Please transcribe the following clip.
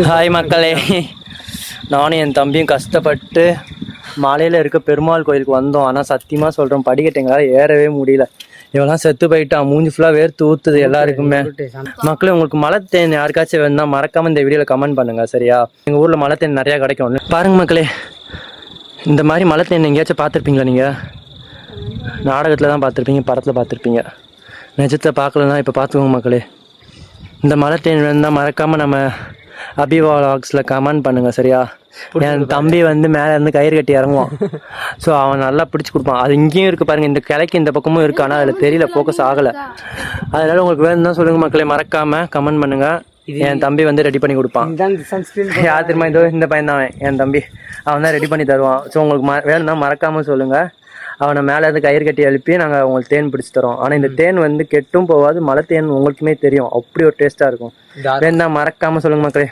Hi மக்களே, நானும் என் தம்பியும் கஷ்டப்பட்டு மலையில் இருக்க பெருமாள் கோயிலுக்கு வந்தோம். ஆனால் சத்தியமாக சொல்கிறோம், படிக்கட்டு எங்களால் ஏறவே முடியல. இவெல்லாம் செத்து போயிட்டான். மூஞ்சி ஃபுல்லாக வேர்த்து ஊற்றுது எல்லாருக்குமே. மக்களே, உங்களுக்கு மலை தேன் யாருக்காச்சும் வேணும்னா மறக்காமல் இந்த வீடியோவில் கமெண்ட் பண்ணுங்கள், சரியா? எங்கள் ஊரில் மலை தேன் நிறையா கிடைக்கும். பாருங்கள் மக்களே, இந்த மாதிரி மலை தேன் எங்கேயாச்சும் பார்த்துருப்பீங்களா? நீங்கள் நாடகத்தில் தான் பார்த்துருப்பீங்க, படத்தில் பார்த்துருப்பீங்க. நிஜத்தில் பார்க்கலன்னா இப்போ பார்த்துக்கோங்க மக்களே. இந்த மலை தேன் வேணும்னா மறக்காமல் நம்ம அபிவா வ்ளாக்ஸில் கமெண்ட் பண்ணுங்கள், சரியா? என் தம்பி வந்து மேலே இருந்து கயிறு கட்டி இறங்குவான். ஸோ அவன் நல்லா பிடிச்சி கொடுப்பான். அது இங்கேயும் இருக்குது பாருங்கள், இந்த கிளைக்கு இந்த பக்கமும் இருக்குது. ஆனால் அதில் தெரியல, ஃபோக்கஸ் ஆகலை. அதனால் உங்களுக்கு வேணும்னா சொல்லுங்கள் மக்களே, மறக்காமல் கமெண்ட் பண்ணுங்கள். என் தம்பி வந்து ரெடி பண்ணி கொடுப்பான். யார் தெரியுமா? இந்த பையன் தான் என் தம்பி. அவன் தான் ரெடி பண்ணி தருவான். ஸோ உங்களுக்கு வேணும்னா மறக்காமல் சொல்லுங்கள். அவனை மேலே இருந்து கயிறு கட்டி எழுப்பி நாங்கள் உங்களுக்கு தேன் பிடிச்சி தரோம். ஆனால் இந்த தேன் வந்து கெட்டும் போகாது. மலை தேன் உங்களுக்குமே தெரியும், அப்படி ஒரு டேஸ்ட்டாக இருக்கும். வேணும்னா மறக்காமல் சொல்லுங்கள் மக்களே.